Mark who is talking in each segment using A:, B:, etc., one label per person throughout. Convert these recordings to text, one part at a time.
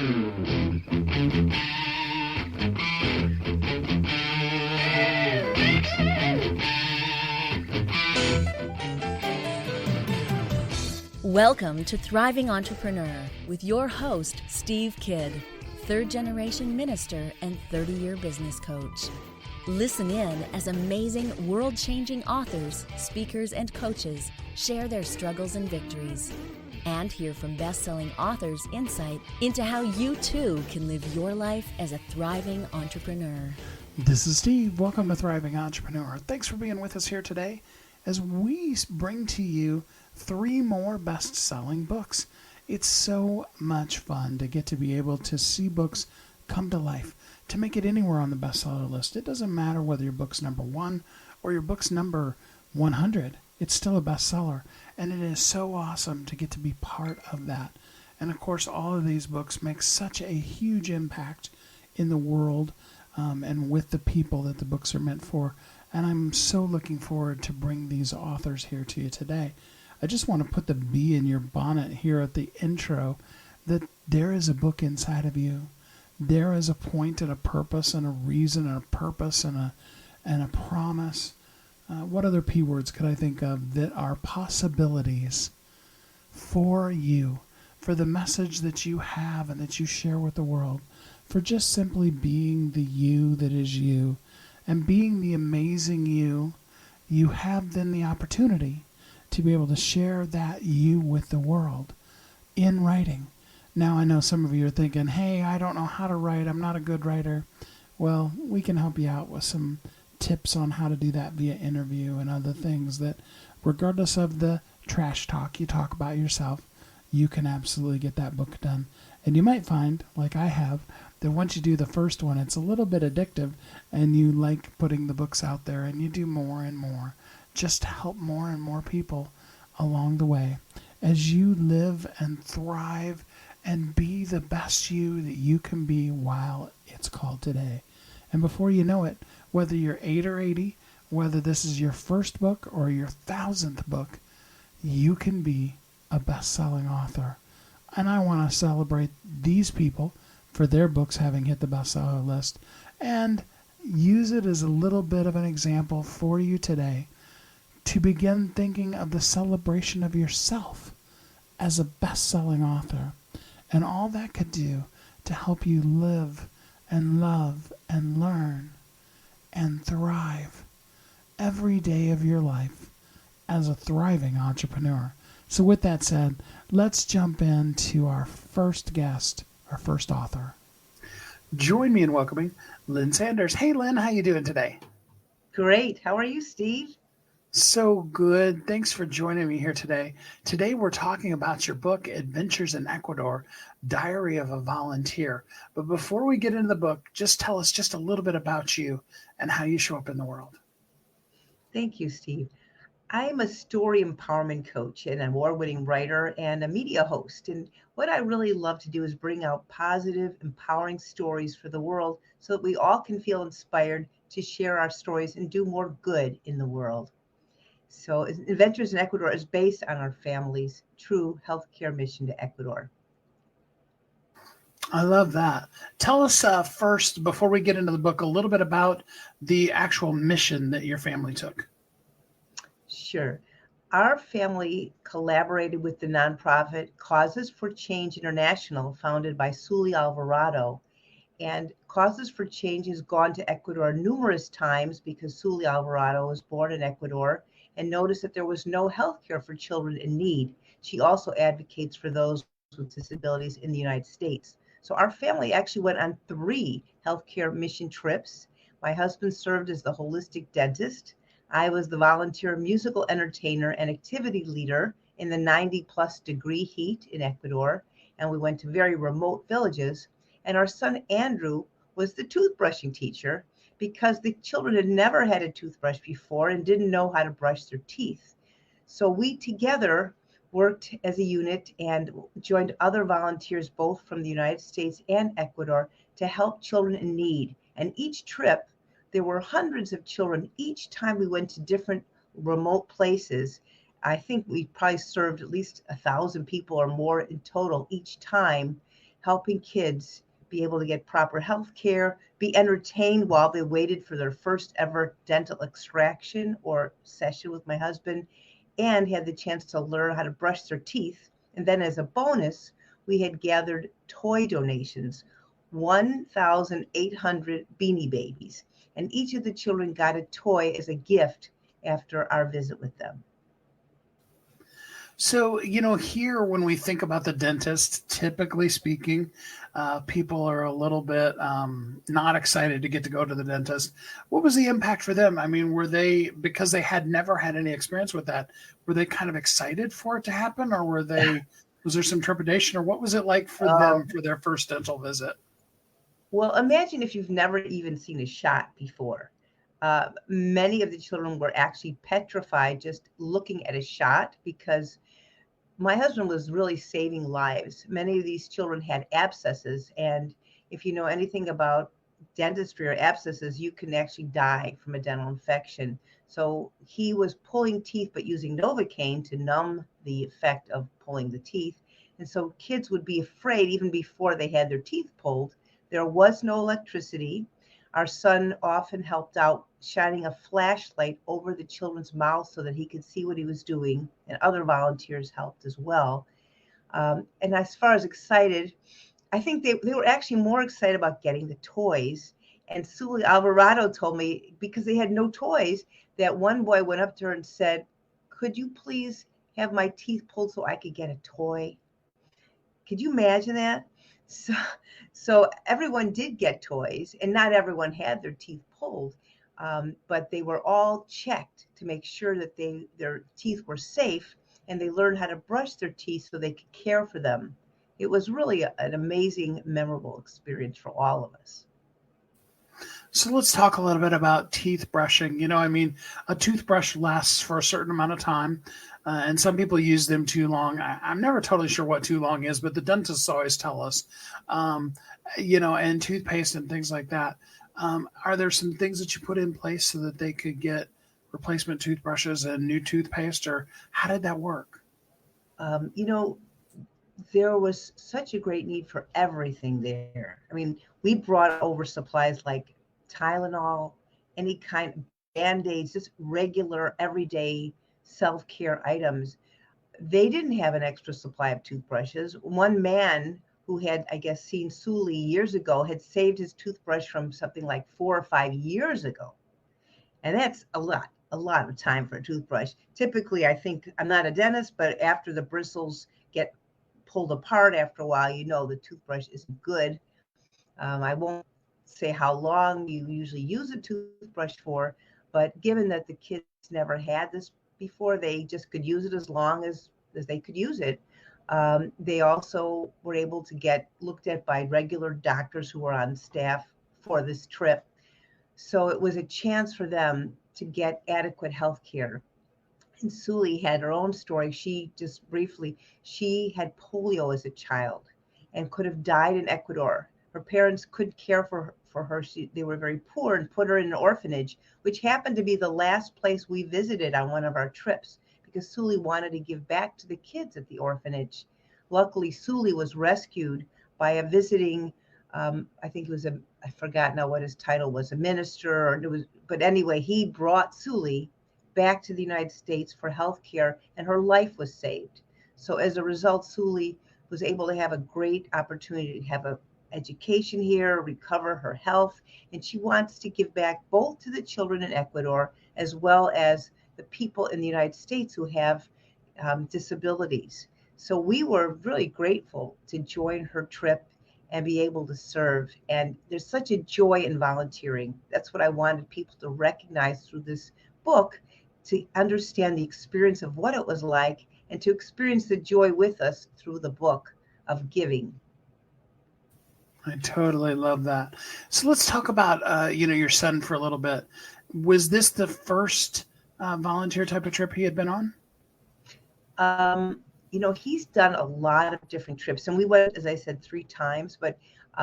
A: Welcome to Thriving Entrepreneur with your host, Steve Kidd, third-generation minister and 30-year business coach. Listen in as amazing, world-changing authors, speakers, and coaches share their struggles and victories. And hear from best-selling authors' insight into how you too can live your life as a thriving entrepreneur.
B: This is Steve. Welcome to Thriving Entrepreneur. Thanks for being with us here today as we bring to you 3 more best-selling books. It's so much fun to get to be able to see books come to life, to make it anywhere on the bestseller list. It doesn't matter whether your book's number 1 or your book's number 100. It's still a bestseller, and it is so awesome to get to be part of that. And of course, all of these books make such a huge impact in the world and with the people that the books are meant for. And I'm so looking forward to bring these authors here to you today. I just want to put the bee in your bonnet here at the intro that there is a book inside of you. There is a point and a purpose and a reason and a purpose and a promise. What other P words could I think of that are possibilities for you, for the message that you have and that you share with the world, for just simply being the you that is you and being the amazing you. You have then the opportunity to be able to share that you with the world in writing. Now, I know some of you are thinking, hey, I don't know how to write. I'm not a good writer. Well, we can help you out with some tips on how to do that via interview and other things that, regardless of the trash talk you talk about yourself, you can absolutely get that book done. And you might find, like I have, that once you do the first one, it's a little bit addictive and you like putting the books out there and you do more and more just to help more and more people along the way as you live and thrive and be the best you that you can be while it's called today. And before you know it, whether you're 8 or 80, whether this is your first book or your 1,000th book, you can be a best-selling author. And I want to celebrate these people for their books having hit the bestseller list and use it as a little bit of an example for you today to begin thinking of the celebration of yourself as a best-selling author and all that could do to help you live and love and learn and thrive every day of your life as a thriving entrepreneur. So with that said, let's jump into our first guest, our first author. Join me in welcoming Lynn Sanders. Hey, Lynn, how you doing today?
C: Great. How are you, Steve?
B: So good. Thanks for joining me here today. Today we're talking about your book, Adventures in Ecuador, Diary of a Volunteer. But before we get into the book, just tell us just a little bit about you and how you show up in the world.
C: Thank you, Steve. I'm a story empowerment coach and an award-winning writer and a media host. And what I really love to do is bring out positive, empowering stories for the world so that we all can feel inspired to share our stories and do more good in the world. So Adventures in Ecuador is based on our family's true healthcare mission to Ecuador.
B: I love that. Tell us first, before we get into the book, a little bit about the actual mission that your family took.
C: Sure. Our family collaborated with the nonprofit Causes for Change International, founded by Sully Alvarado. And Causes for Change has gone to Ecuador numerous times because Sully Alvarado was born in Ecuador and noticed that there was no health care for children in need. She also advocates for those with disabilities in the United States. So our family actually went on 3 healthcare mission trips. My husband served as the holistic dentist. I was the volunteer musical entertainer and activity leader in the 90-plus degree heat in Ecuador, and we went to very remote villages. And our son Andrew was the toothbrushing teacher because the children had never had a toothbrush before and didn't know how to brush their teeth. So we together worked as a unit and joined other volunteers both from the United States and Ecuador to help children in need. And each trip, there were hundreds of children. Each time we went to different remote places, I think we probably served at least 1,000 people or more in total each time. helping kids be able to get proper health care, be entertained while they waited for their first ever dental extraction or session with my husband, and had the chance to learn how to brush their teeth. And then, as a bonus, we had gathered toy donations, 1,800 Beanie Babies, and each of the children got a toy as a gift after our visit with them.
B: So, here when we think about the dentist, typically speaking, people are a little bit not excited to get to go to the dentist. What was the impact for them? I mean, were they, because they had never had any experience with that, were they kind of excited for it to happen, or was there some trepidation, or what was it like for them for their first dental visit?
C: Well, imagine if you've never even seen a shot before. Many of the children were actually petrified just looking at a shot because my husband was really saving lives. Many of these children had abscesses, and if you know anything about dentistry or abscesses, you can actually die from a dental infection. So he was pulling teeth, but using Novocaine to numb the effect of pulling the teeth. And so kids would be afraid even before they had their teeth pulled. There was no electricity. Our son often helped out shining a flashlight over the children's mouths so that he could see what he was doing, and other volunteers helped as well. And as far as excited, I think they were actually more excited about getting the toys. And Suli Alvarado told me, because they had no toys, that one boy went up to her and said, "Could you please have my teeth pulled so I could get a toy?" Could you imagine that? So, so everyone did get toys, and not everyone had their teeth pulled, but they were all checked to make sure that their teeth were safe, and they learned how to brush their teeth so they could care for them. It was really an amazing, memorable experience for all of us.
B: So let's talk a little bit about teeth brushing. I mean, a toothbrush lasts for a certain amount of time, and some people use them too long. I'm never totally sure what too long is, but the dentists always tell us, and toothpaste and things like that. Are there some things that you put in place so that they could get replacement toothbrushes and new toothpaste, or how did that work?
C: Um, you know, there was such a great need for everything there. I mean, we brought over supplies like Tylenol, any kind of Band-Aids, just regular everyday self-care items. They didn't have an extra supply of toothbrushes. One man who had, I guess, seen Suli years ago had saved his toothbrush from something like 4 or 5 years ago. And that's a lot of time for a toothbrush. Typically, I think, I'm not a dentist, but after the bristles get pulled apart after a while, the toothbrush isn't good. I won't say how long you usually use a toothbrush for, but given that the kids never had this before, they just could use it as long as they could use it. They also were able to get looked at by regular doctors who were on staff for this trip. So it was a chance for them to get adequate health care. And Suli had her own story. She had polio as a child and could have died in Ecuador. Her parents couldn't care for her. They were very poor and put her in an orphanage, which happened to be the last place we visited on one of our trips because Suli wanted to give back to the kids at the orphanage. Luckily, Suli was rescued by a visiting, I think it was I forgot now what his title was, a minister, but anyway, he brought Suli back to the United States for health care, and her life was saved. So as a result, Suli was able to have a great opportunity to have an education here, recover her health, and she wants to give back both to the children in Ecuador as well as the people in the United States who have disabilities. So we were really grateful to join her trip and be able to serve. And there's such a joy in volunteering. That's what I wanted people to recognize through this book, to understand the experience of what it was like and to experience the joy with us through the book of giving.
B: I totally love that. So let's talk about, your son for a little bit. Was this the first volunteer type of trip he had been on?
C: He's done a lot of different trips, and we went, as I said, 3 times. But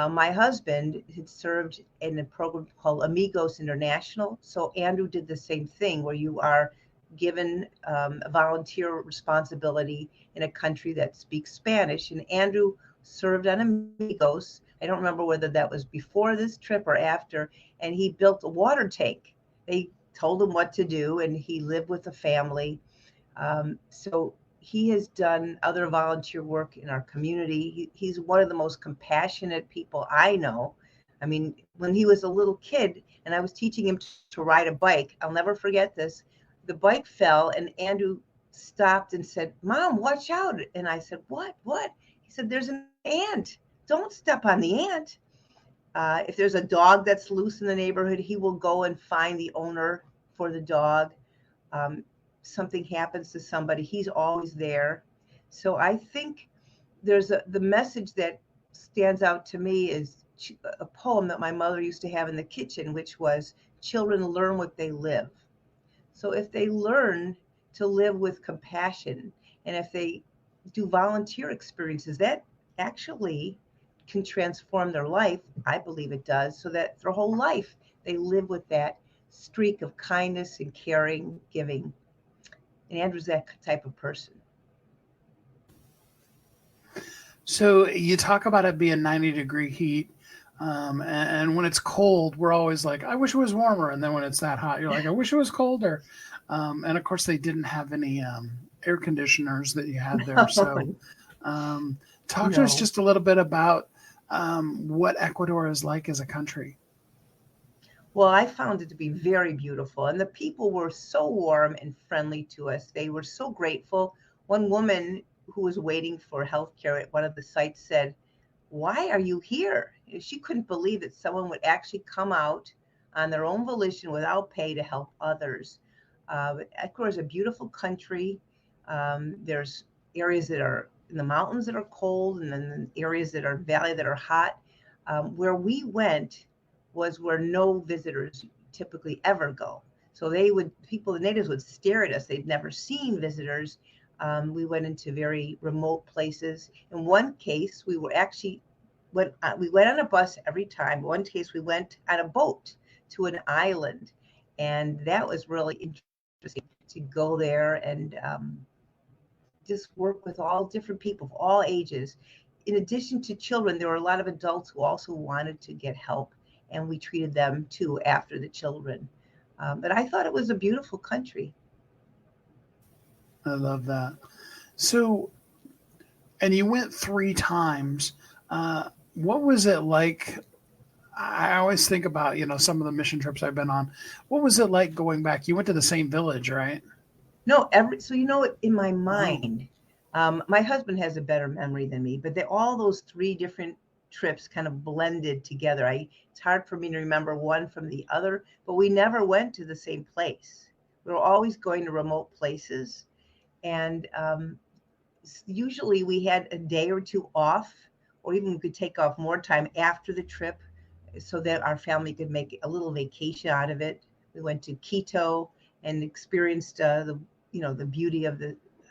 C: my husband had served in a program called Amigos International. So Andrew did the same thing, where you are given a volunteer responsibility in a country that speaks Spanish. And Andrew served on Amigos. I don't remember whether that was before this trip or after. And he built a water tank. They told him what to do, and he lived with a family. So he has done other volunteer work in our community. He's one of the most compassionate people I know. I mean, when he was a little kid and I was teaching him to ride a bike, I'll never forget this. The bike fell and Andrew stopped and said, "Mom, watch out." And I said, "What? What?" He said, "There's an ant. Don't step on the ant." If there's a dog that's loose in the neighborhood, he will go and find the owner for the dog. Um, Something happens to somebody, he's always there. So I think the message that stands out to me is a poem that my mother used to have in the kitchen, which was, "Children learn what they live." So if they learn to live with compassion, and if they do volunteer experiences, that actually can transform their life. I believe it does, so that their whole life they live with that streak of kindness and caring, giving. And Andrew's that type of person.
B: So you talk about it being 90-degree heat. And when it's cold, we're always like, I wish it was warmer. And then when it's that hot, you're like, I wish it was colder. And of course, they didn't have any air conditioners that you had there. So talk to us just a little bit about what Ecuador is like as a country.
C: Well, I found it to be very beautiful, and the people were so warm and friendly to us. They were so grateful. One woman who was waiting for health care at one of the sites said, "Why are you here?" She couldn't believe that someone would actually come out on their own volition without pay to help others. Ecuador is a beautiful country. There's areas that are in the mountains that are cold, and then areas that are valley that are hot. Where we went was where no visitors typically ever go. So the natives would stare at us. They'd never seen visitors. We went into very remote places. In one case, we went on a bus every time. One case, we went on a boat to an island, and that was really interesting to go there and just work with all different people of all ages. In addition to children, there were a lot of adults who also wanted to get help, and we treated them too after the children. But I thought it was a beautiful country.
B: I love that. So, and you went 3 times. What was it like? I always think about, some of the mission trips I've been on. What was it like going back? You went to the same village, right?
C: No, so in my mind, my husband has a better memory than me, but all those 3 different trips kind of blended together. It's hard for me to remember one from the other, but we never went to the same place. We were always going to remote places, and usually we had a day or 2 off, or even we could take off more time after the trip so that our family could make a little vacation out of it. We went to Quito and experienced the beauty of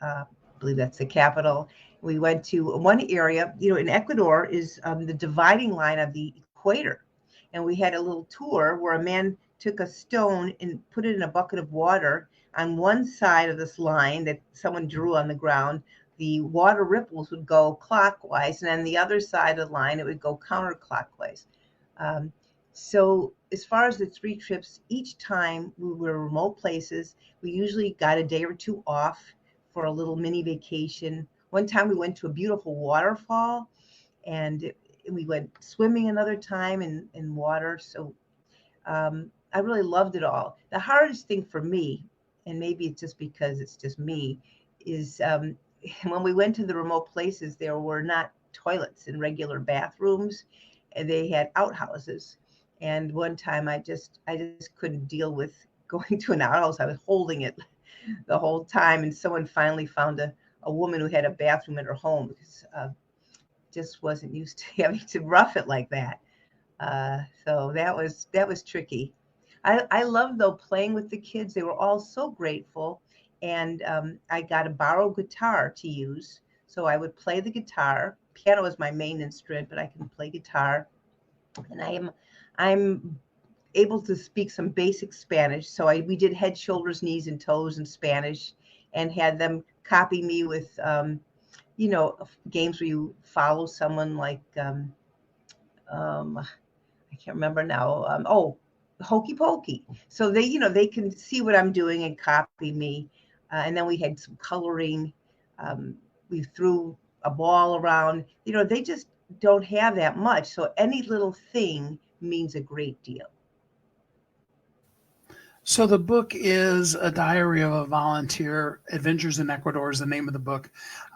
C: I believe that's the capital. We went to one area, in Ecuador is the dividing line of the equator. And we had a little tour where a man took a stone and put it in a bucket of water on one side of this line that someone drew on the ground. The water ripples would go clockwise, and on the other side of the line, it would go counterclockwise. So as far as the 3 trips, each time we were remote places. We usually got a day or 2 off for a little mini vacation. One time we went to a beautiful waterfall, and we went swimming another time in water. So I really loved it all. The hardest thing for me, and maybe it's just because it's just me, is when we went to the remote places, there were not toilets and regular bathrooms, and they had outhouses. And one time I just couldn't deal with going to an outhouse. I was holding it the whole time, and someone finally found a woman who had a bathroom in her home, because just wasn't used to having to rough it like that. So that was tricky. I love, though, playing with the kids. They were all so grateful, and I got a borrowed guitar to use. So I would play the guitar. Piano is my main instrument, but I can play guitar, and I'm able to speak some basic Spanish. So we did head, shoulders, knees, and toes in Spanish, and had them copy me with games where you follow someone like I can't remember now. Hokey Pokey. So they can see what I'm doing and copy me. And then we had some coloring. We threw a ball around. They just don't have that much. So any little thing means a great deal.
B: So the book is A Diary of a Volunteer. Adventures in Ecuador is the name of the book.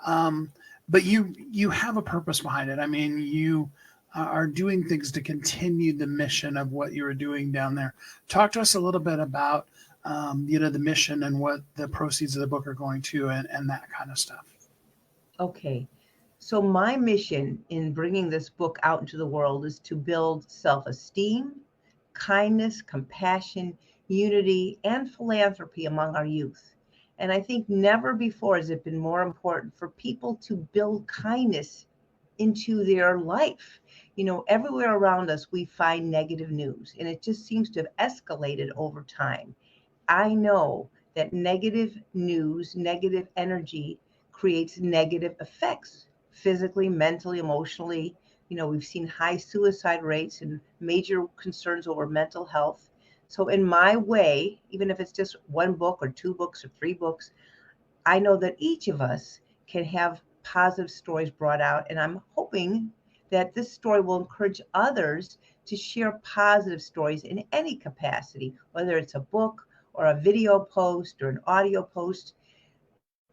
B: Um, but you have a purpose behind it. I mean, you are doing things to continue the mission of what you were doing down there. Talk to us a little bit about the mission and what the proceeds of the book are going to, and that kind of stuff.
C: Okay. So my mission in bringing this book out into the world is to build self-esteem, kindness, compassion, unity, and philanthropy among our youth. And I think never before has it been more important for people to build kindness into their life. Everywhere around us, we find negative news, and it just seems to have escalated over time. I know that negative news, negative energy creates negative effects physically, mentally, emotionally. We've seen high suicide rates and major concerns over mental health. So, in my way, even if it's just one book or two books or three books, I know that each of us can have positive stories brought out. And I'm hoping that this story will encourage others to share positive stories in any capacity, whether it's a book or a video post or an audio post,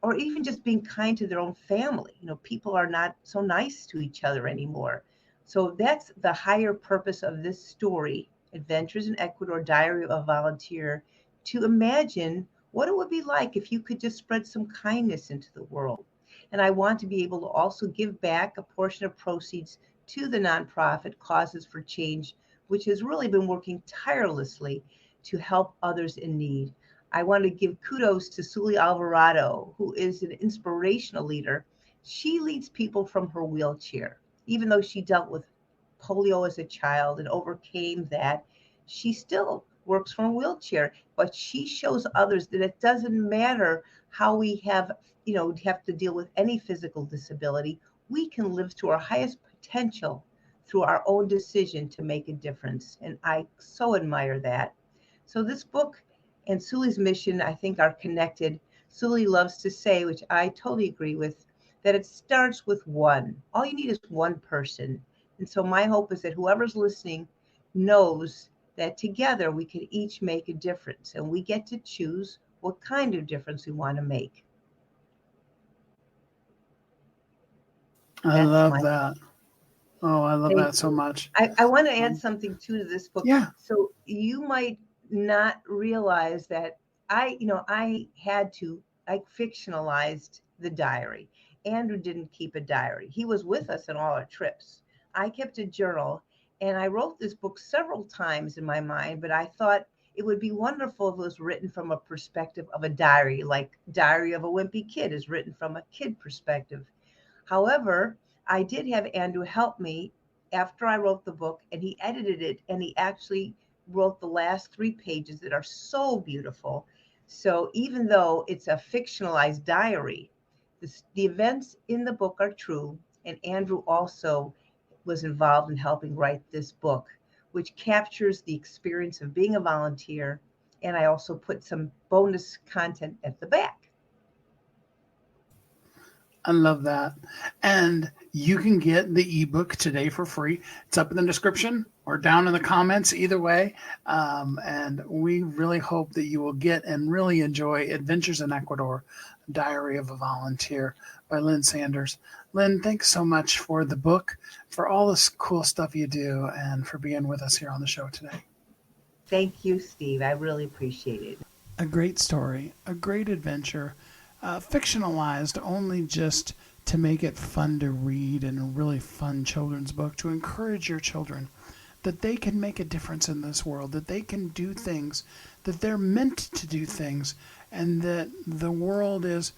C: or even just being kind to their own family. People are not so nice to each other anymore. So that's the higher purpose of this story, Adventures in Ecuador, Diary of a Volunteer, to imagine what it would be like if you could just spread some kindness into the world. And I want to be able to also give back a portion of proceeds to the nonprofit Causes for Change, which has really been working tirelessly to help others in need. I want to give kudos to Suli Alvarado, who is an inspirational leader. She leads people from her wheelchair. Even though she dealt with polio as a child and overcame that, she still works from a wheelchair. But she shows others that it doesn't matter how we have to deal with any physical disability. We can live to our highest potential through our own decision to make a difference. And I so admire that. So this book and Suli's mission, I think, are connected. Suli loves to say, which I totally agree with, that it starts with one. All you need is one person. And so my hope is that whoever's listening knows that together we can each make a difference, and we get to choose what kind of difference we want to make.
B: I
C: That's
B: love
C: my
B: that. Oh, I love
C: thank
B: that so
C: you.
B: much.
C: I want to add
B: Um,
C: something too to this book.
B: yeah,
C: So you might not realize that I fictionalized the diary. Andrew didn't keep a diary. He was with us on all our trips. I kept a journal, and I wrote this book several times in my mind, but I thought it would be wonderful if it was written from a perspective of a diary, like Diary of a Wimpy Kid is written from a kid perspective. However, I did have Andrew help me after I wrote the book, and he edited it, and he actually wrote the last 3 pages that are so beautiful. So even though it's a fictionalized diary, the events in the book are true. And Andrew also was involved in helping write this book, which captures the experience of being a volunteer. And I also put some bonus content at the back.
B: I love that. And you can get the ebook today for free. It's up in the description or down in the comments, either way. And we really hope that you will get and really enjoy Adventures in Ecuador, Diary of a Volunteer by Lynn Sanders. Lynn, thanks so much for the book, for all this cool stuff you do, and for being with us here on the show today.
C: Thank you, Steve. I really appreciate it.
B: A great story, a great adventure, fictionalized only just to make it fun to read and a really fun children's book to encourage your children that they can make a difference in this world, that they can do things, that they're meant to do things, and that the world is,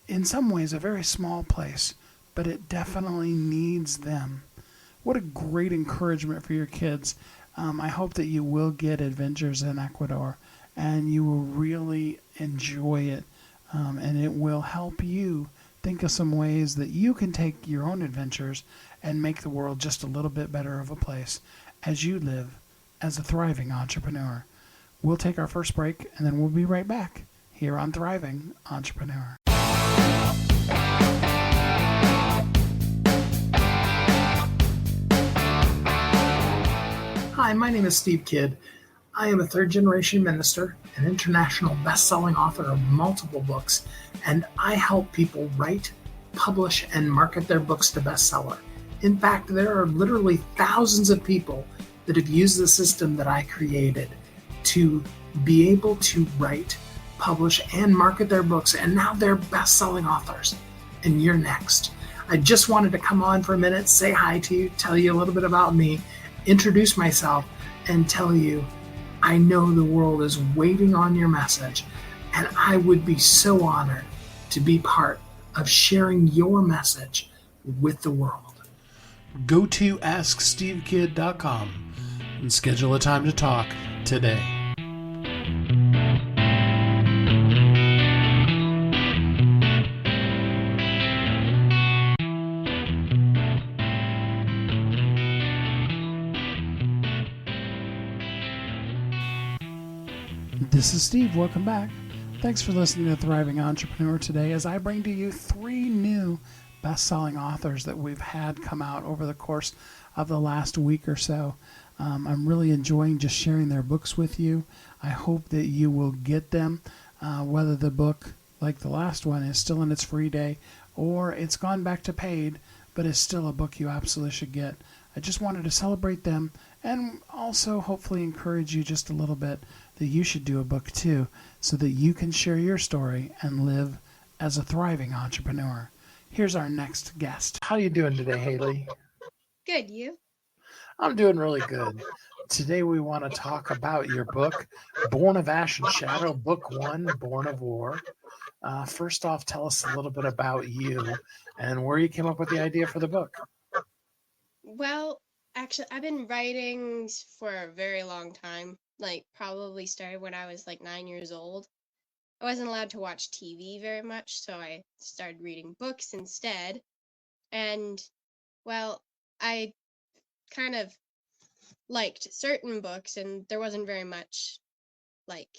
B: in some ways, a very small place, but it definitely needs them. What a great encouragement for your kids. I hope that you will get Adventures in Ecuador and you will really enjoy it, and it will help you think of some ways that you can take your own adventures and make the world just a little bit better of a place as you live as a thriving entrepreneur. We'll take our first break and then we'll be right back here on Thriving Entrepreneur. Hi, my name is Steve Kidd. I am a third-generation minister, an international best-selling author of multiple books, and I help people write, publish, and market their books to bestseller. In fact, there are literally thousands of people that have used the system that I created to be able to write, publish, and market their books, and now they're best-selling authors. And you're next. I just wanted to come on for a minute, say hi to you, tell you a little bit about me, introduce myself, and tell you I know the world is waiting on your message, and I would be so honored to be part of sharing your message with the world. Go to AskSteveKidd.com and schedule a time to talk today. This is Steve. Welcome back. Thanks for listening to Thriving Entrepreneur today as I bring to you 3 new best-selling authors that we've had come out over the course of the last week or so. I'm really enjoying just sharing their books with you. I hope that you will get them, whether the book, like the last one, is still in its free day or it's gone back to paid, but is still a book you absolutely should get. I just wanted to celebrate them and also hopefully encourage you just a little bit that you should do a book too, so that you can share your story and live as a thriving entrepreneur. Here's our next guest. How you doing today, Hayley?
D: Good, you?
B: I'm doing really good. Today we want to talk about your book, Born of Ash and Shadow, Book 1, Born of War. First off, tell us a little bit about you and where you came up with the idea for the book.
D: Well, actually, I've been writing for a very long time. Probably started when I was 9 years old. I wasn't allowed to watch TV very much, so I started reading books instead. And, well, I kind of liked certain books, and there wasn't very much,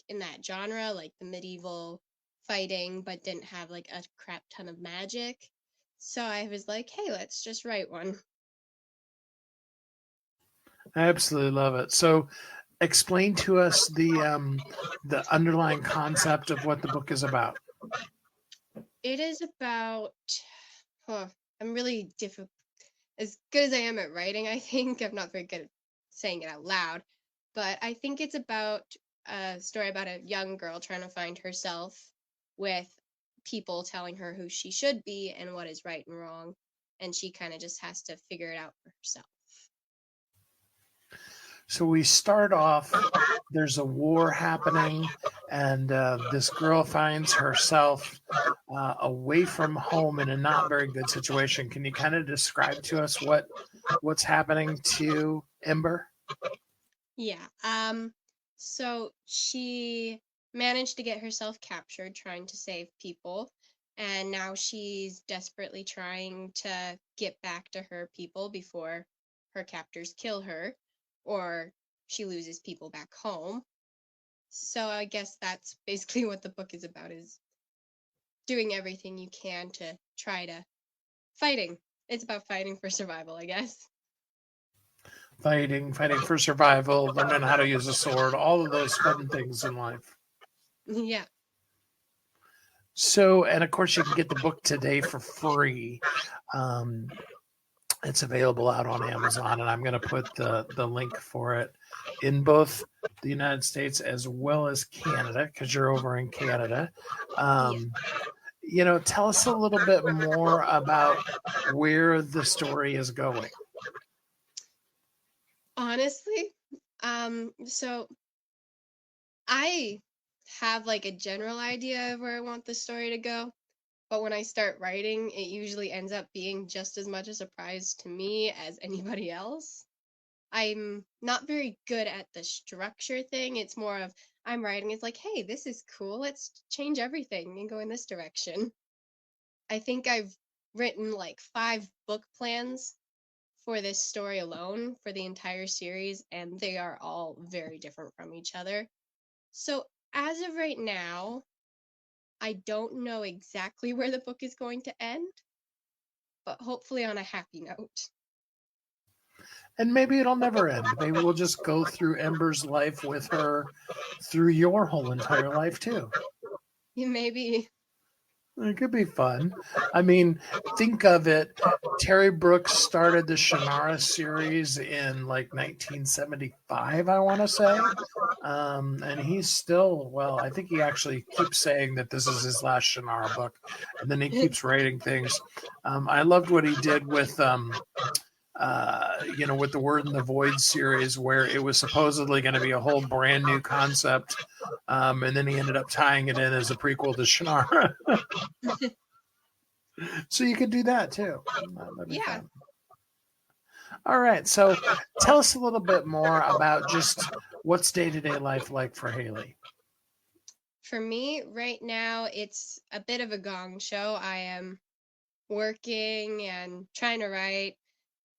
D: in that genre, like the medieval fighting, but didn't have, a crap ton of magic. So I was like, hey, let's just write one.
B: I absolutely love it. So explain to us the underlying concept of what the book is about.
D: It is about, I'm really difficult. As good as I am at writing, I think I'm not very good at saying it out loud, but I think it's about a story about a young girl trying to find herself with people telling her who she should be and what is right and wrong, and she kind of just has to figure it out for herself.
B: So we start off, there's a war happening, and this girl finds herself away from home in a not very good situation. Can you kind of describe to us what's happening to Ember?
D: Yeah. So she managed to get herself captured trying to save people, and now she's desperately trying to get back to her people before her captors kill her, or she loses people back home. So I guess that's basically what the book is about, is doing everything you can to try to fighting. It's about fighting for survival, I guess.
B: Fighting for survival, learning how to use a sword, all of those fun things in life.
D: Yeah.
B: So, and of course, you can get the book today for free. It's available out on Amazon, and I'm going to put the link for it in both the United States as well as Canada, because you're over in Canada. Tell us a little bit more about where the story is going.
D: Honestly, so I have a general idea of where I want the story to go, but when I start writing, it usually ends up being just as much a surprise to me as anybody else. I'm not very good at the structure thing. It's more of I'm writing, it's like, hey, this is cool. Let's change everything and go in this direction. I think I've written like 5 book plans for this story alone for the entire series, and they are all very different from each other. So, as of right now, I don't know exactly where the book is going to end, but hopefully on a happy note.
B: And maybe it'll never end. Maybe we'll just go through Ember's life with her through your whole entire life, too.
D: Maybe.
B: It could be fun. I mean, think of it. Terry Brooks started the Shannara series in like 1975, I want to say. And he's still, well, I think he actually keeps saying that this is his last Shannara book. And then he keeps writing things. I loved what he did with with the Word in the Void series, where it was supposedly going to be a whole brand new concept, and then he ended up tying it in as a prequel to Shannara. So you could do that too. That'd be
D: Yeah.
B: fun. All right, so tell us a little bit more about just what's day-to-day life like for Hayley.
D: For me, right now, it's a bit of a gong show. I am working and trying to write.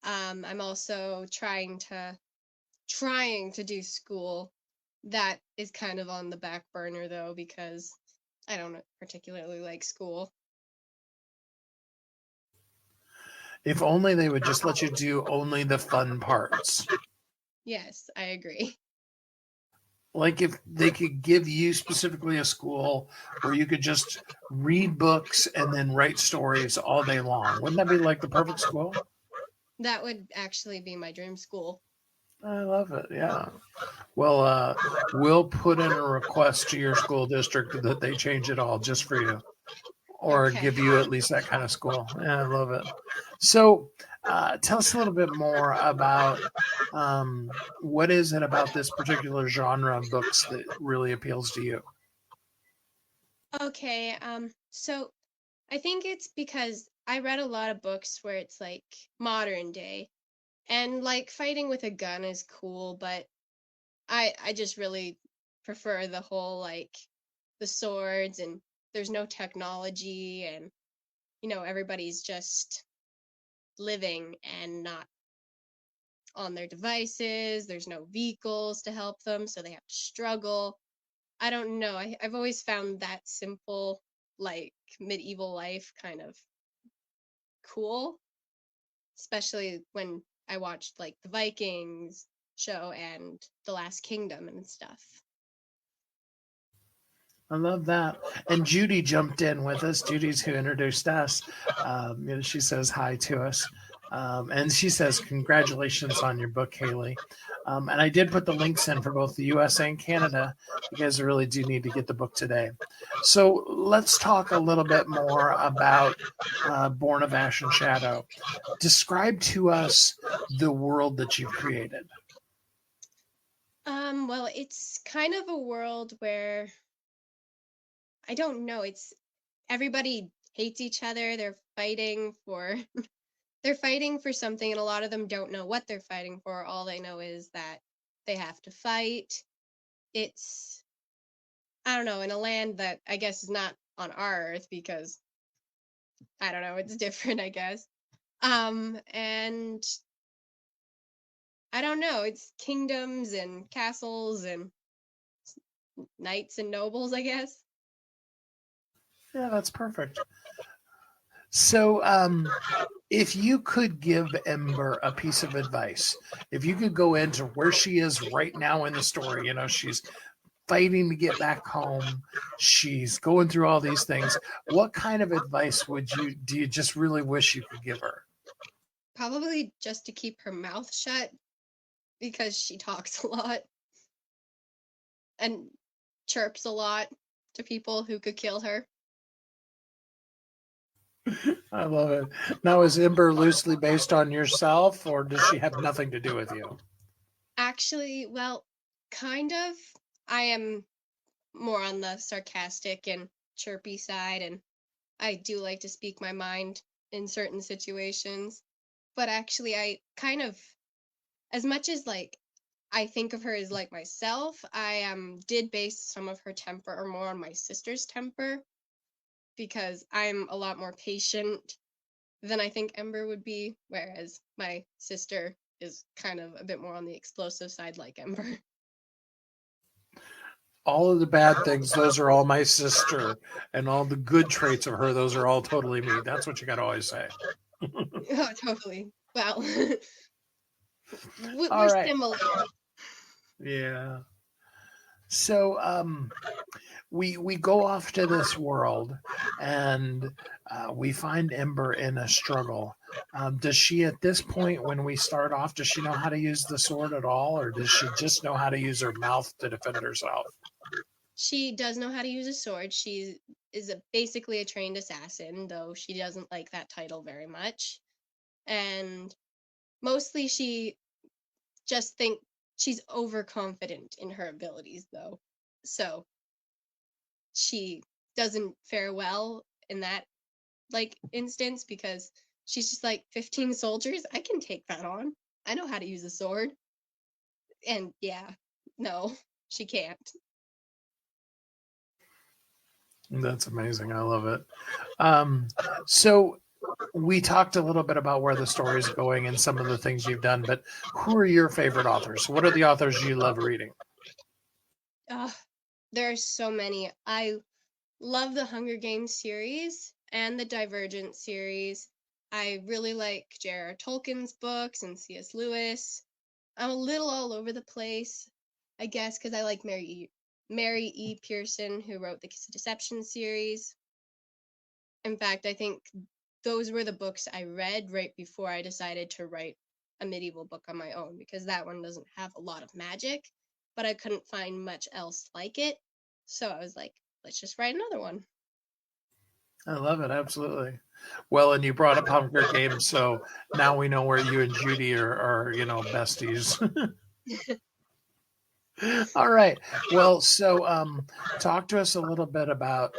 D: I'm also trying to do school. That is kind of on the back burner though, because I don't particularly like school.
B: If only they would just let you do only the fun parts.
D: Yes, I agree.
B: Like if they could give you specifically a school where you could just read books and then write stories all day long. Wouldn't that be like the perfect school?
D: That would actually be my dream school.
B: I love it. Yeah. Well, we'll put in a request to your school district that they change it all just for you, or
D: Okay.
B: give you at least that kind of school. Yeah, I love it. So, tell us a little bit more about what is it about this particular genre of books that really appeals to you?
D: Okay, so I think it's because I read a lot of books where it's like modern day, and like fighting with a gun is cool, but I just really prefer the whole like the swords, and there's no technology, and everybody's just living and not on their devices. There's no vehicles to help them, so they have to struggle. I don't know. I've always found that simple, like medieval life kind of cool, especially when I watched like the Vikings show and The Last Kingdom and stuff.
B: I love that. And Judy jumped in with us. Judy's who introduced us. She says hi to us. And she says, congratulations on your book, Hayley. And I did put the links in for both the US and Canada. You guys really do need to get the book today. So let's talk a little bit more about Born of Ash and Shadow. Describe to us the world that you've created.
D: Well, it's kind of a world where I don't know, it's everybody hates each other. They're fighting for something, and a lot of them don't know what they're fighting for. All they know is that they have to fight. It's, I don't know, in a land that I guess is not on our Earth because I don't know, it's different, I guess. And I don't know, it's kingdoms and castles and knights and nobles, I guess.
B: Yeah, that's perfect. So, if you could give Ember a piece of advice, if you could go into where she is right now in the story, she's fighting to get back home, she's going through all these things, what kind of advice do you just really wish you could give her?
D: Probably just to keep her mouth shut because she talks a lot and chirps a lot to people who could kill her.
B: I love it. Now, is Ember loosely based on yourself, or does she have nothing to do with you?
D: Actually, well, kind of. I am more on the sarcastic and chirpy side, and I do like to speak my mind in certain situations. But actually, I kind of, as much as like I think of her as like myself, I did base some of her temper or more on my sister's temper because I'm a lot more patient than I think Ember would be, whereas my sister is kind of a bit more on the explosive side like Ember.
B: All of the bad things, those are all my sister, and all the good traits of her, those are all totally me. That's what you got to always say.
D: Oh, totally. Well,
B: All
D: we're
B: right.
D: similar.
B: Yeah. So we go off to this world, and we find Ember in a struggle. Does she, at this point, when we start off, does she know how to use the sword at all, or does she just know how to use her mouth to defend herself?
D: She does know how to use a sword. She is basically a trained assassin, though she doesn't like that title very much. And mostly she just think she's overconfident in her abilities, though. So she doesn't fare well in that instance, because she's just like, 15 soldiers, I can take that on. I know how to use a sword. And yeah, no, she can't.
B: That's amazing. I love it. So we talked a little bit about where the story's going and some of the things you've done, but who are your favorite authors? What are the authors you love reading?
D: There are so many. I love the Hunger Games series and the Divergent series. I really like J.R.R. Tolkien's books and C.S. Lewis. I'm a little all over the place, I guess, because I like Mary E. Pearson, who wrote the Kiss of Deception series. In fact, I think those were the books I read right before I decided to write a medieval book on my own, because that one doesn't have a lot of magic, but I couldn't find much else like it. So I was like, let's just write another one.
B: I love it. Absolutely. Well, and you brought up Hunger Games, so now we know where you and Judy are besties. All right. Well, so talk to us a little bit about,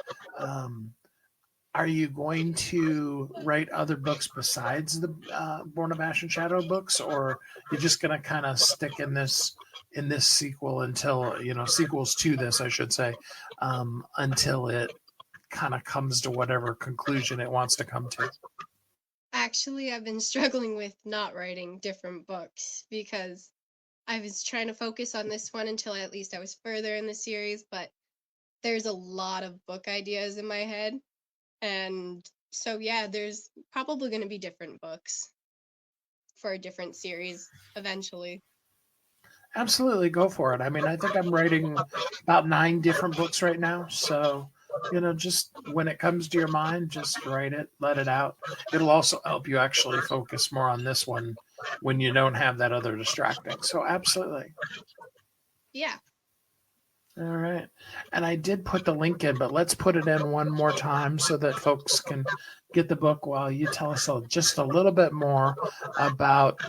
B: are you going to write other books besides the Born of Ash and Shadow books, or you're just going to kind of stick in this sequel until, sequels to this, I should say, until it kind of comes to whatever conclusion it wants to come to?
D: Actually, I've been struggling with not writing different books, because I was trying to focus on this one until at least I was further in the series, but there's a lot of book ideas in my head. And so, yeah, there's probably going to be different books for a different series eventually.
B: Absolutely, go for it. I mean, I think I'm writing about 9 different books right now. So, just when it comes to your mind, just write it, let it out. It'll also help you actually focus more on this one when you don't have that other distracting. So, absolutely.
D: Yeah.
B: All right. And I did put the link in, but let's put it in one more time so that folks can get the book while you tell us just a little bit more about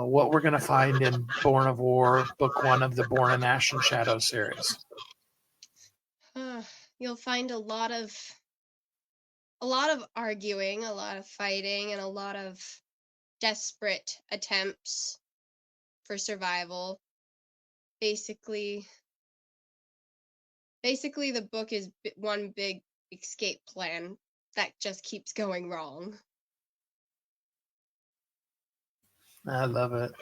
B: what we're going to find in Born of War, book 1 of the Born in Ash and Shadow series.
D: You'll find a lot of arguing, a lot of fighting, and a lot of desperate attempts for survival. Basically, the book is one big escape plan that just keeps going wrong.
B: I love it.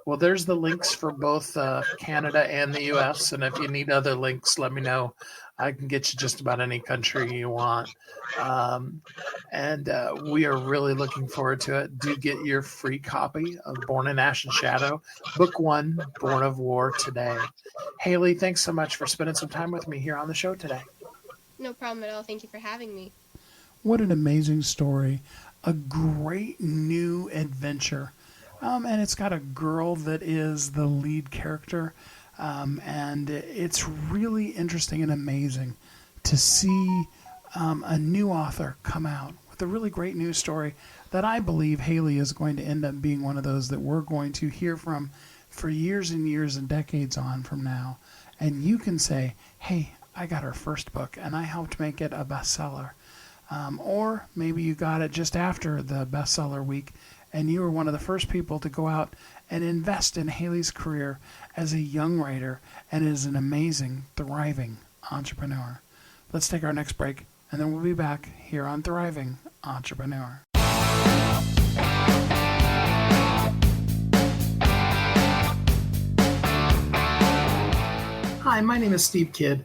B: Well, there's the links for both Canada and the U.S. And if you need other links, let me know. I can get you just about any country you want. And we are really looking forward to it. Do get your free copy of Born in Ash and Shadow, Book 1, Born of War, today. Hayley, thanks so much for spending some time with me here on the show today.
D: No problem at all. Thank you for having me.
B: What an amazing story. A great new adventure. And it's got a girl that is the lead character. And it's really interesting and amazing to see a new author come out with a really great news story that I believe Hayley is going to end up being one of those that we're going to hear from for years and years and decades on from now. And you can say, hey, I got her first book and I helped make it a bestseller. Or maybe you got it just after the bestseller week and you were one of the first people to go out and invest in Hayley's career as a young writer and as an amazing, thriving entrepreneur. Let's take our next break, and then we'll be back here on Thriving Entrepreneur. Hi, my name is Steve Kidd.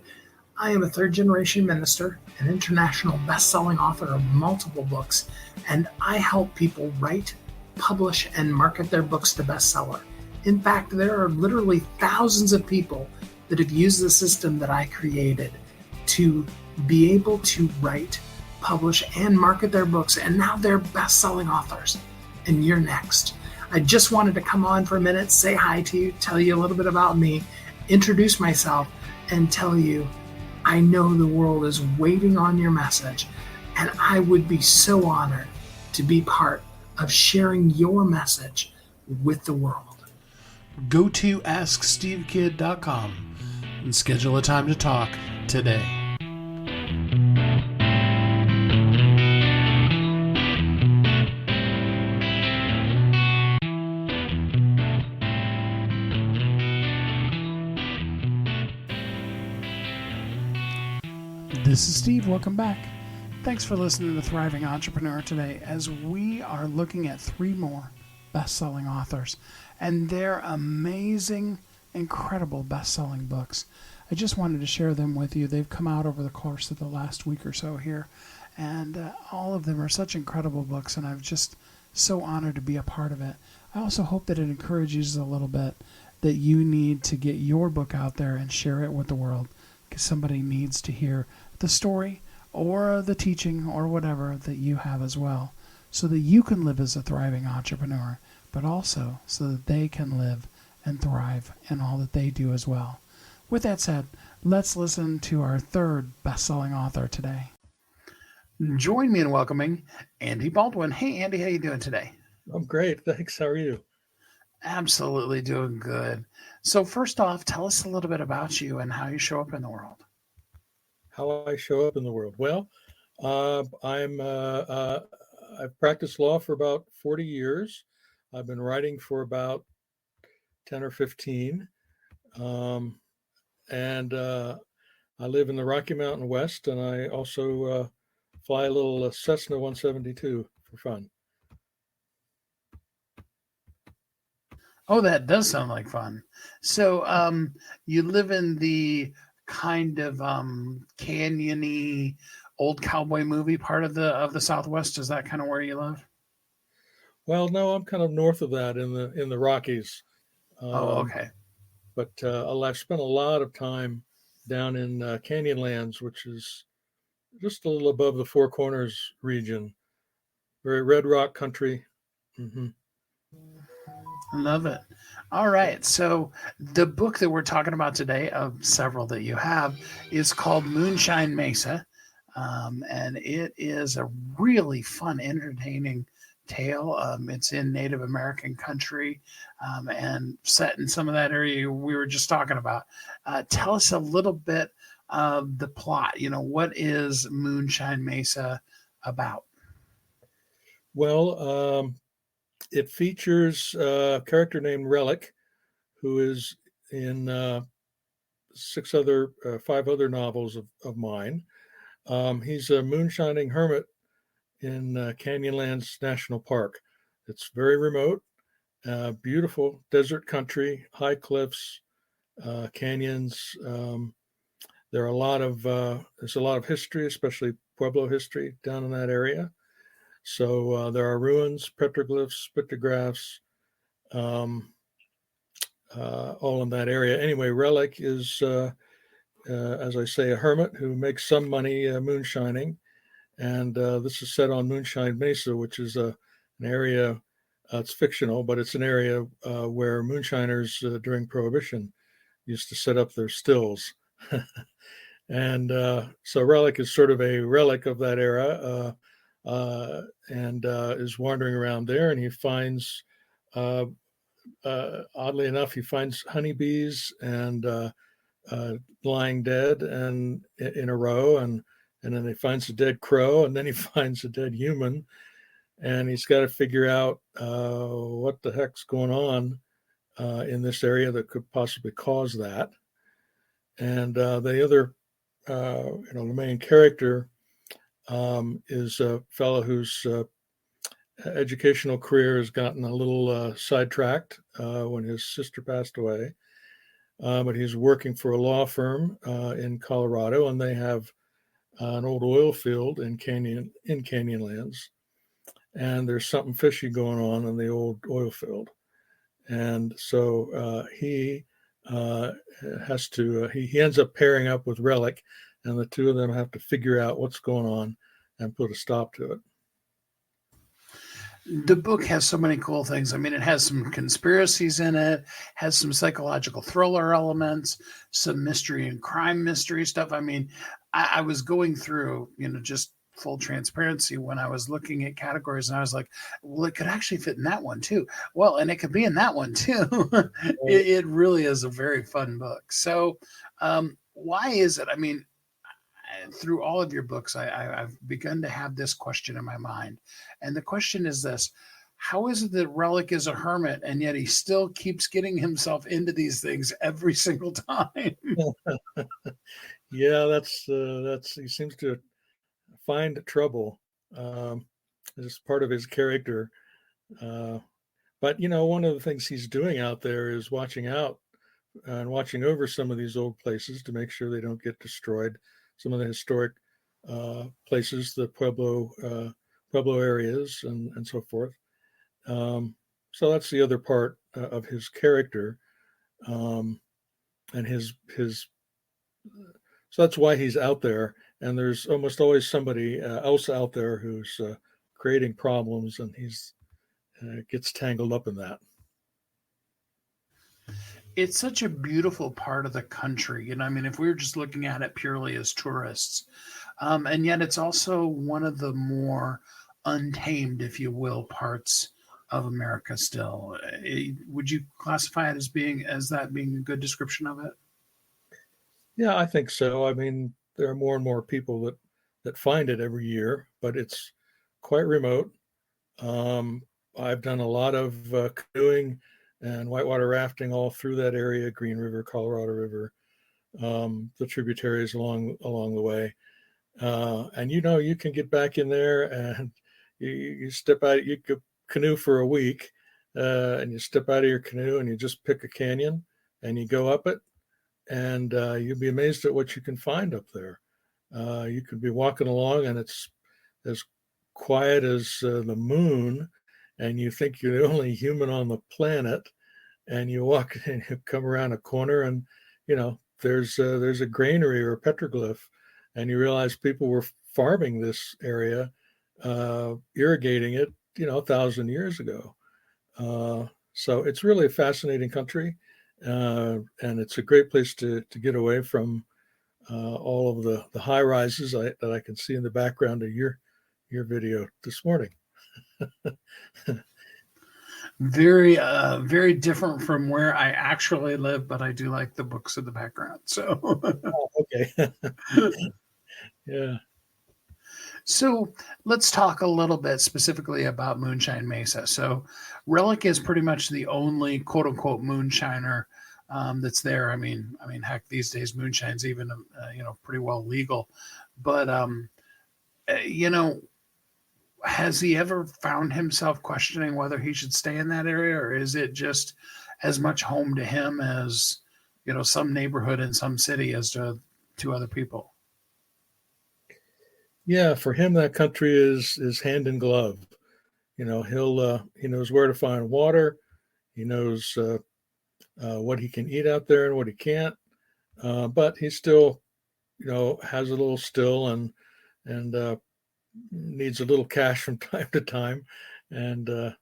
B: I am a third-generation minister, an international best-selling author of multiple books, and I help people write, publish, and market their books to bestseller. In fact, there are literally thousands of people that have used the system that I created to be able to write, publish, and market their books, and now they're best-selling authors. And you're next. I just wanted to come on for a minute, say hi to you, tell you a little bit about me, introduce myself, and tell you I know the world is waiting on your message, and I would be so honored to be part of sharing your message with the world. Go to AskSteveKid.com and schedule a time to talk today. This is Steve. Welcome back. Thanks for listening to Thriving Entrepreneur today as we are looking at 3 more best-selling authors and their amazing, incredible best-selling books. I just wanted to share them with you. They've come out over the course of the last week or so here, and all of them are such incredible books, and I'm just so honored to be a part of it. I also hope that it encourages a little bit that you need to get your book out there and share it with the world, because somebody needs to hear the story or the teaching or whatever that you have as well, so that you can live as a thriving entrepreneur, but also so that they can live and thrive in all that they do as well. With that said, let's listen to our 3rd best-selling author today. Join me in welcoming Andy Baldwin. Hey, Andy, how you doing today?
E: I'm great. Thanks. How are you?
B: Absolutely doing good. So first off, tell us a little bit about you and how you show up in the world.
E: How I show up in the world? Well, I've practiced law for about 40 years. I've been writing for about 10 or 15. And I live in the Rocky Mountain West, and I also fly a little Cessna 172 for fun.
B: Oh, that does sound like fun. So you live in the kind of canyony old cowboy movie part of the Southwest. Is that kind of where you live?
E: Well, no, I'm kind of north of that in the Rockies.
B: Okay.
E: But I've spent a lot of time down in Canyonlands, which is just a little above the Four Corners region. Very red rock country. Mm-hmm.
B: I love it. All right. So the book that we're talking about today, of several that you have, is called Moonshine Mesa. And it is a really fun, entertaining tale. It's in Native American country and set in some of that area we were just talking about. Tell us a little bit of the plot. You know, what is Moonshine Mesa about?
E: Well, it features a character named Relic, who is in 5 other novels of mine. He's a moonshining hermit in Canyonlands National Park. It's very remote, beautiful desert country, high cliffs, canyons. There's a lot of history, especially Pueblo history down in that area. So there are ruins, petroglyphs, pictographs, all in that area. Anyway, Relic is, as I say, a hermit who makes some money moonshining. And this is set on Moonshine Mesa, which is an area, it's fictional, but it's an area where moonshiners during Prohibition used to set up their stills. And so Relic is sort of a relic of that era and is wandering around there. And he finds, oddly enough, he finds honeybees and lying dead and in a row. And then he finds a dead crow, and then he finds a dead human. And he's got to figure out what the heck's going on in this area that could possibly cause that. And the main character is a fellow whose educational career has gotten a little sidetracked when his sister passed away. But he's working for a law firm in Colorado, and they have an old oil field in Canyonlands, and there's something fishy going on in the old oil field, and so he has to. He ends up pairing up with Relic, and the two of them have to figure out what's going on and put a stop to it.
B: The book has so many cool things. I mean, it has some conspiracies in it, has some psychological thriller elements, some mystery and crime mystery stuff. I mean, I was going through, just full transparency when I was looking at categories, and I was like, well, it could actually fit in that one too. Well, and it could be in that one too. It really is a very fun book. So why is it? I mean, through all of your books, I've begun to have this question in my mind. And the question is this: how is it that Relic is a hermit and yet he still keeps getting himself into these things every single time?
E: Yeah, that's he seems to find trouble. It's part of his character. But one of the things he's doing out there is watching out and watching over some of these old places to make sure they don't get destroyed. Some of the historic places, the Pueblo areas, and so forth. So that's the other part of his character, and his. So that's why he's out there, and there's almost always somebody else out there who's creating problems, and he's gets tangled up in that.
B: It's such a beautiful part of the country. I mean, if we were just looking at it purely as tourists, and yet it's also one of the more untamed, if you will, parts of America still. Would you classify it as that being a good description of it?
E: Yeah, I think so. I mean, there are more and more people that find it every year, but it's quite remote. I've done a lot of canoeing and whitewater rafting all through that area, Green River, Colorado River, the tributaries along the way. And you can get back in there and you step out, you could canoe for a week, and you step out of your canoe and you just pick a canyon and you go up it, and you'll be amazed at what you can find up there. You could be walking along and it's as quiet as the moon, and you think you're the only human on the planet, and you walk and you come around a corner and there's a granary or a petroglyph, and you realize people were farming this area, irrigating it 1,000 years ago. So it's really a fascinating country, and it's a great place to get away from all of the high rises that I can see in the background of your video this morning.
B: Very, very different from where I actually live, but I do like the books in the background. So,
E: okay. Yeah.
B: So let's talk a little bit specifically about Moonshine Mesa. So Relic is pretty much the only quote unquote moonshiner that's there. I mean, heck, these days moonshine's even pretty well legal. But has he ever found himself questioning whether he should stay in that area, or is it just as much home to him as some neighborhood in some city as to other people?
E: Yeah, for him, that country is hand in glove. He knows where to find water. He knows what he can eat out there and what he can't. But he still, has a little still and needs a little cash from time to time. And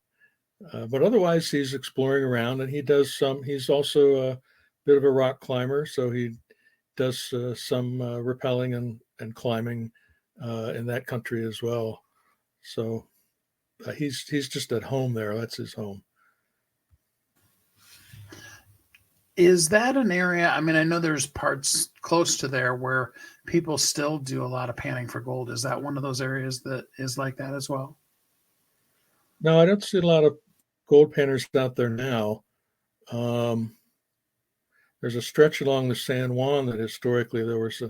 E: but otherwise, he's exploring around, and he does some. He's also a bit of a rock climber, so he does some rappelling and climbing in that country as well. So he's just at home there. That's his home.
B: Is that an area? I mean, I know there's parts close to there where people still do a lot of panning for gold. Is that one of those areas that is like that as well?
E: No, I don't see a lot of gold panners out there now. There's a stretch along the San Juan that historically there was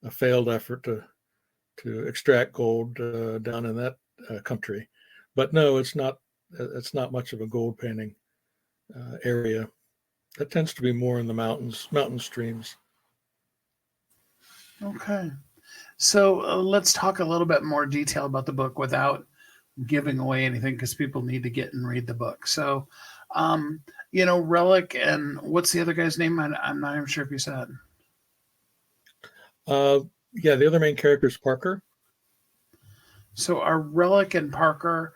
E: a failed effort to extract gold down in that country. But no, it's not. It's not much of a gold panning area. That tends to be more in the mountain streams.
B: Okay. So let's talk a little bit more detail about the book without giving away anything because people need to get and read the book. So, Relic and what's the other guy's name? I'm not even sure if you said.
E: Yeah, the other main character is Parker.
B: So are Relic and Parker,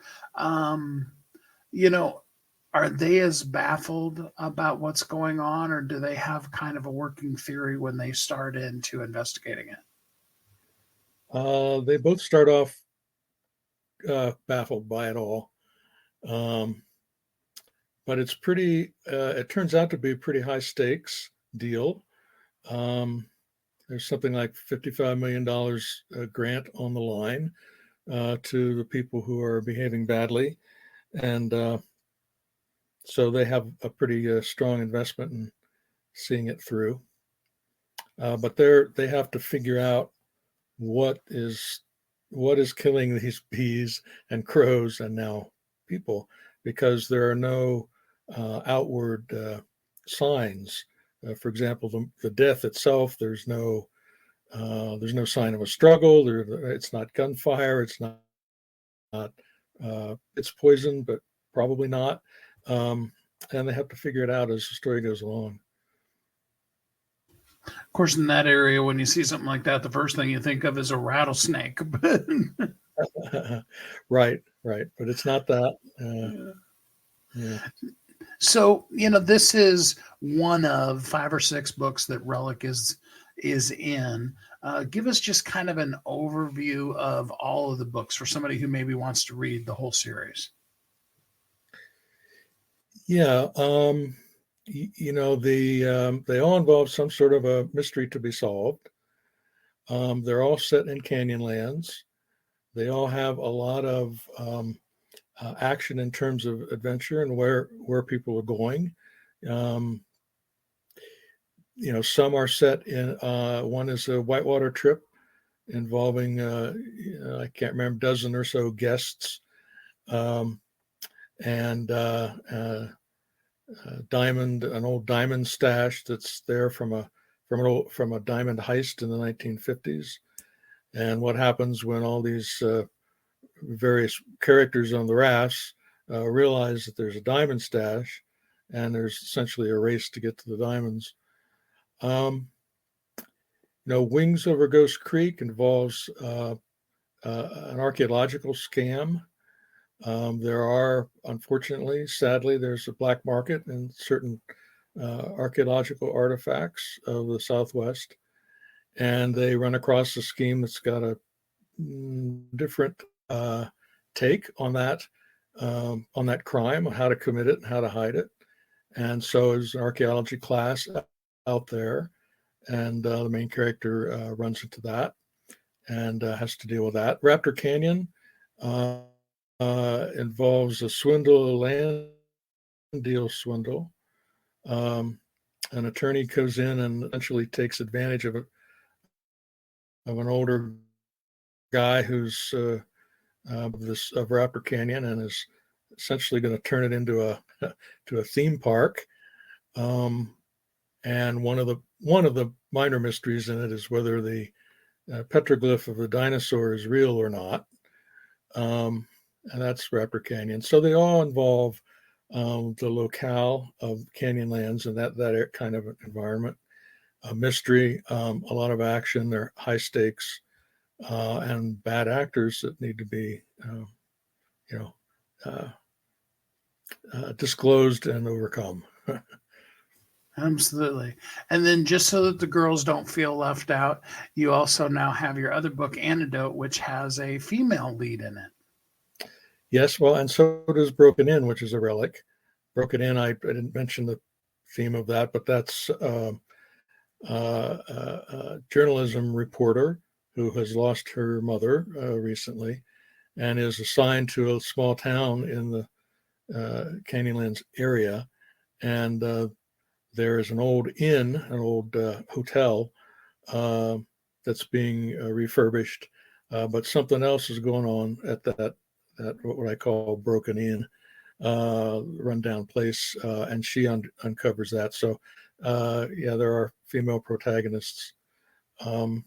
B: are they as baffled about what's going on, or do they have kind of a working theory when they start into investigating it?
E: They both start off baffled by it all. But it's pretty, it turns out to be a pretty high stakes deal. There's something like $55 million grant on the line to the people who are behaving badly. And so they have a pretty strong investment in seeing it through. But they have to figure out what is killing these bees and crows and now people, because there are no outward signs. For example, the death itself, there's no sign of a struggle. It's not gunfire. It's not it's poison, but probably not. And they have to figure it out as the story goes along.
B: Of course, in that area, when you see something like that, the first thing you think of is a rattlesnake.
E: Right. But it's not that. Yeah.
B: So, this is one of 5 or 6 books that Relic is in. Give us just kind of an overview of all of the books for somebody who maybe wants to read the whole series.
E: Yeah. They all involve some sort of a mystery to be solved. They're all set in Canyonlands. They all have a lot of action in terms of adventure and where people are going. Some are set in, one is a whitewater trip involving, I can't remember, a dozen or so guests, and an old diamond stash that's there from a diamond heist in the 1950s, and what happens when all these various characters on the rafts realize that there's a diamond stash, and there's essentially a race to get to the diamonds. Wings Over Ghost Creek involves an archaeological scam. There are, unfortunately, sadly, there's a black market in certain archaeological artifacts of the Southwest, and they run across a scheme that's got a different take on that crime, on how to commit it and how to hide it. And so is an archaeology class out there, and the main character runs into that and has to deal with that. Raptor Canyon involves a land deal swindle. An attorney goes in and essentially takes advantage of an older guy who's of Raptor Canyon, and is essentially going to turn it into a theme park. And one of the minor mysteries in it is whether the petroglyph of the dinosaur is real or not. And that's Raptor Canyon. So they all involve the locale of Canyonlands and that kind of environment. A mystery, a lot of action. They're high stakes, and bad actors that need to be, disclosed and overcome.
B: Absolutely. And then just so that the girls don't feel left out, you also now have your other book, Antidote, which has a female lead in it.
E: Yes, well, and so does Broken In, which is a relic. Broken In, I didn't mention the theme of that, but that's a journalism reporter who has lost her mother recently and is assigned to a small town in the Canyonlands area. And there is an old hotel that's being refurbished but something else is going on at that what I call broken in, rundown place, and she uncovers that. So, yeah, there are female protagonists. In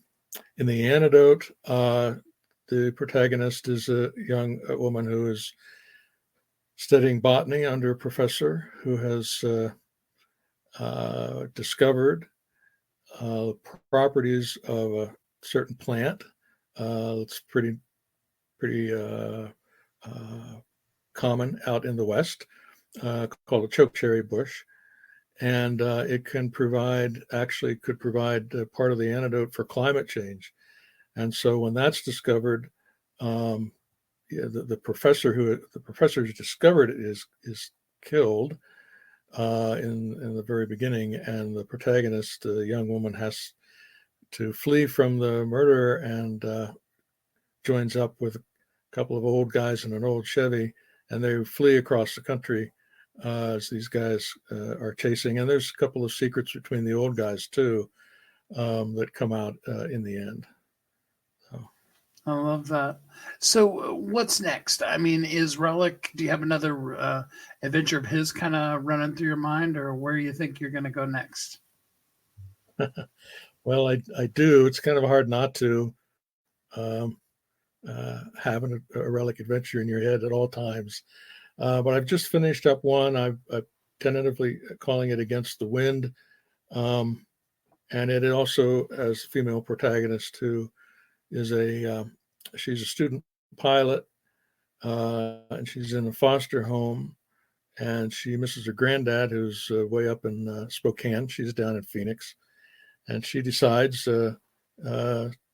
E: the antidote, the protagonist is a young woman who is studying botany under a professor who has discovered properties of a certain plant. It's pretty common out in the West, called a chokecherry bush, and it could provide part of the antidote for climate change. And so when that's discovered, yeah, the professor who's discovered it is killed in the very beginning, and the protagonist, the young woman, has to flee from the murderer and joins up with a couple of old guys in an old Chevy, and they flee across the country as these guys are chasing. And there's a couple of secrets between the old guys too that come out in the end. So.
B: I love that. So, what's next? I mean, is Relic? Do you have another adventure of his kind of running through your mind, or where you think you're going to go next?
E: Well, I do. It's kind of hard not to have a Relic adventure in your head at all times. But I've just finished up one. I'm tentatively calling it Against the Wind. And it also has a female protagonist who is she's a student pilot, and she's in a foster home, and she misses her granddad, who's way up in Spokane. She's down in Phoenix, and she decides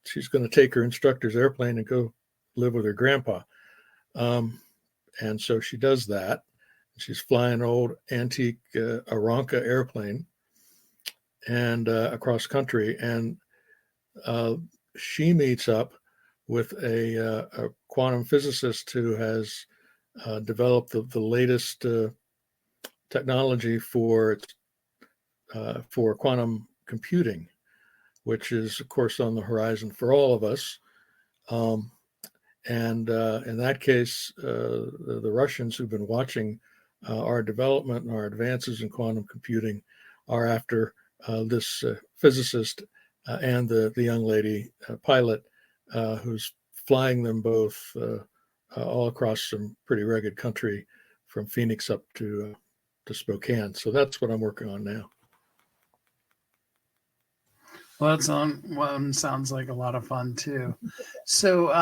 E: she's going to take her instructor's airplane and go live with her grandpa. And so she does that. She's flying an old antique Aranca airplane and across country, and she meets up with a quantum physicist who has developed the latest technology for quantum computing, which is, of course, on the horizon for all of us. And in that case, the Russians who've been watching our development and our advances in quantum computing are after this physicist and the young lady pilot who's flying them both all across some pretty rugged country from Phoenix up to Spokane. So that's what I'm working on now.
B: Well, one sounds like a lot of fun too. So,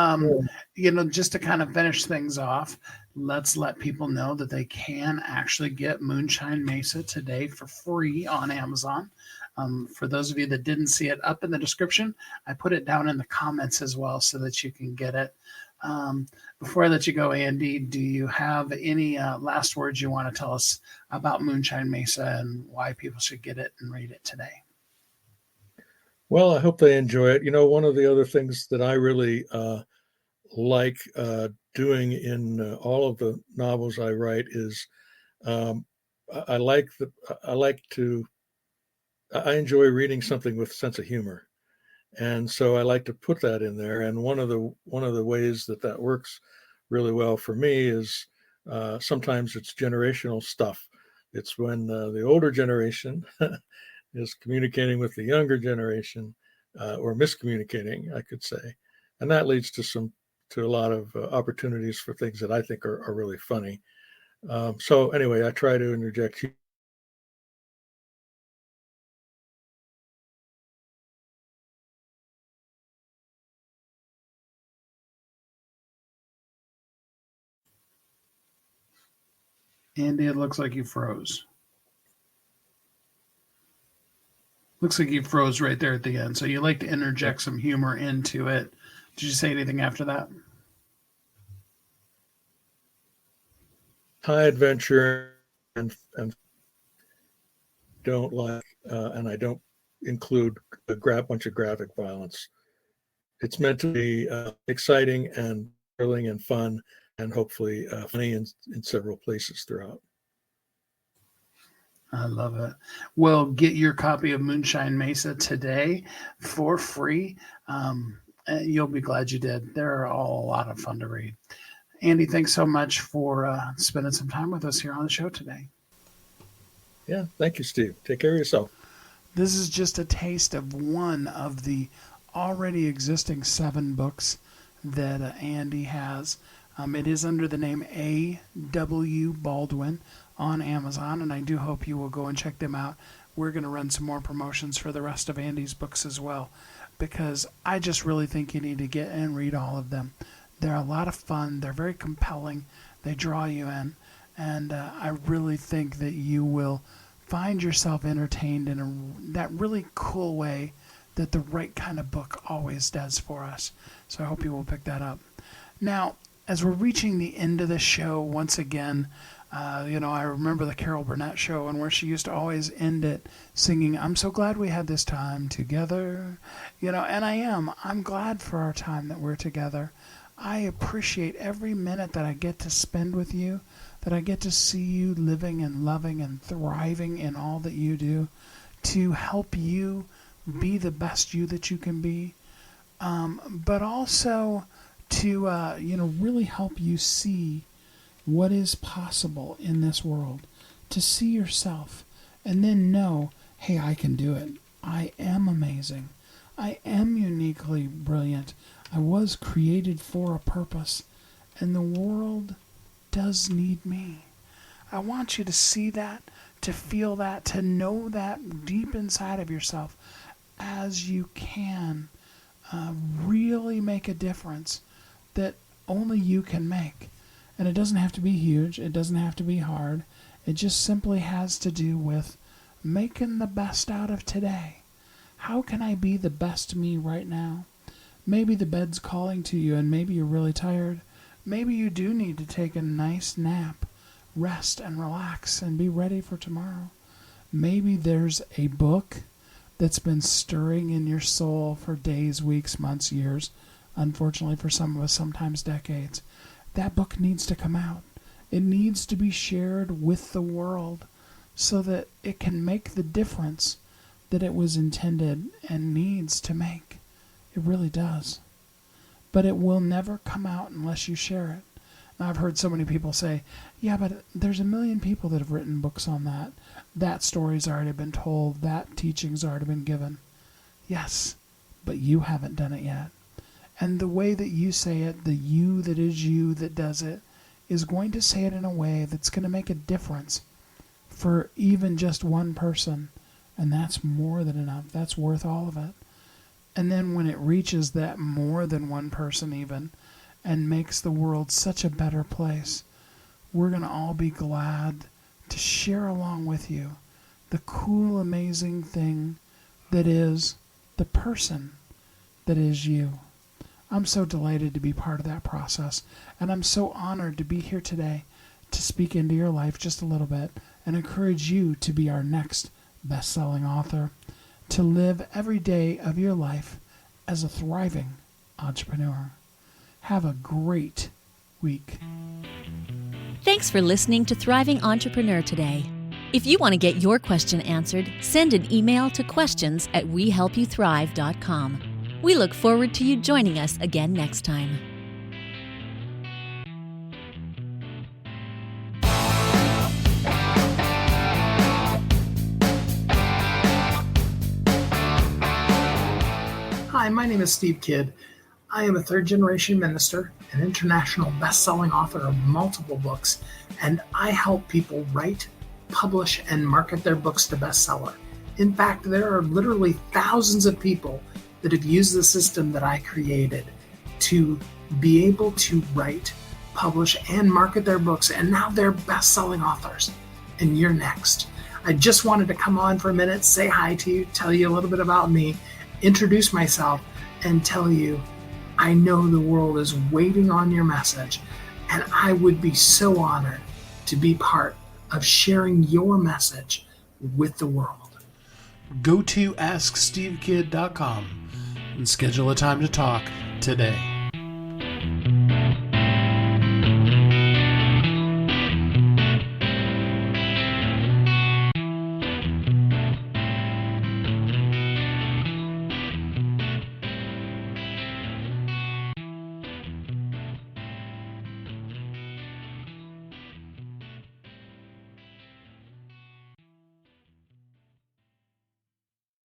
B: just to kind of finish things off, let's let people know that they can actually get Moonshine Mesa today for free on Amazon. For those of you that didn't see it up in the description, I put it down in the comments as well so that you can get it. Before I let you go, Andy, do you have any last words you want to tell us about Moonshine Mesa and why people should get it and read it today?
E: Well, I hope they enjoy it. One of the other things that I really like doing in all of the novels I write is I enjoy reading something with a sense of humor, and so I like to put that in there. And one of the ways that works really well for me is sometimes it's generational stuff. It's when the older generation is communicating with the younger generation, or miscommunicating, I could say, and that leads to a lot of opportunities for things that I think are really funny. So anyway, I try to interject.
B: Andy, it looks like you froze. Looks like you froze right there at the end. So you like to interject some humor into it. Did you say anything after that?
E: High adventure and don't like, and I don't include a bunch of graphic violence. It's meant to be exciting and thrilling and fun, and hopefully funny in several places throughout.
B: I love it. Well, get your copy of Moonshine Mesa today for free. You'll be glad you did. They're all a lot of fun to read. Andy, thanks so much for spending some time with us here on the show today.
E: Yeah, thank you, Steve. Take care of yourself.
B: This is just a taste of one of the already existing 7 books that Andy has. It is under the name A.W. Baldwin on Amazon, and I do hope you will go and check them out. We're going to run some more promotions for the rest of Andy's books as well, because I just really think you need to get and read all of them. They're a lot of fun. They're very compelling. They draw you in, and I really think that you will find yourself entertained in that really cool way that the right kind of book always does for us. So I hope you will pick that up. Now, as we're reaching the end of the show, once again, I remember the Carol Burnett show, and where she used to always end it singing, "I'm so glad we had this time together." And I'm glad for our time that we're together. I appreciate every minute that I get to spend with you, that I get to see you living and loving and thriving in all that you do, to help you be the best you that you can be, but also to really help you see what is possible in this world, to see yourself and then know, hey, I can do it. I am amazing. I am uniquely brilliant. I was created for a purpose, and the world does need me. I want you to see that, to feel that, to know that deep inside of yourself, as you can really make a difference that only you can make. And it doesn't have to be huge. It doesn't have to be hard. It just simply has to do with making the best out of today. How can I be the best me right now? Maybe the bed's calling to you, and maybe you're really tired. Maybe you do need to take a nice nap, rest and relax, and be ready for tomorrow. Maybe there's a book that's been stirring in your soul for days, weeks, months, years. Unfortunately for some of us, sometimes decades. That book needs to come out. It needs to be shared with the world so that it can make the difference that it was intended and needs to make. It really does. But it will never come out unless you share it. Now, I've heard so many people say, yeah, but there's 1 million people that have written books on that. That story's already been told. That teaching's already been given. Yes, but you haven't done it yet. And the way that you say it, the you that is you that does it, is going to say it in a way that's going to make a difference for even just one person. And that's more than enough. That's worth all of it. And then when it reaches that more than one person even, and makes the world such a better place, we're going to all be glad to share along with you the cool, amazing thing that is the person that is you. I'm so delighted to be part of that process, and I'm so honored to be here today to speak into your life just a little bit and encourage you to be our next best-selling author, to live every day of your life as a thriving entrepreneur. Have a great week.
A: Thanks for listening to Thriving Entrepreneur today. If you want to get your question answered, send an email to questions@wehelpyouthrive.com. We look forward to you joining us again next time.
B: Hi, my name is Steve Kidd. I am a third-generation minister, an international best-selling author of multiple books, and I help people write, publish, and market their books to bestseller. In fact, there are literally thousands of people that have used the system that I created to be able to write, publish, and market their books, and now they're best-selling authors. And you're next. I just wanted to come on for a minute, say hi to you, tell you a little bit about me, introduce myself, and tell you I know the world is waiting on your message, and I would be so honored to be part of sharing your message with the world. Go to AskSteveKid.com and schedule a time to talk today.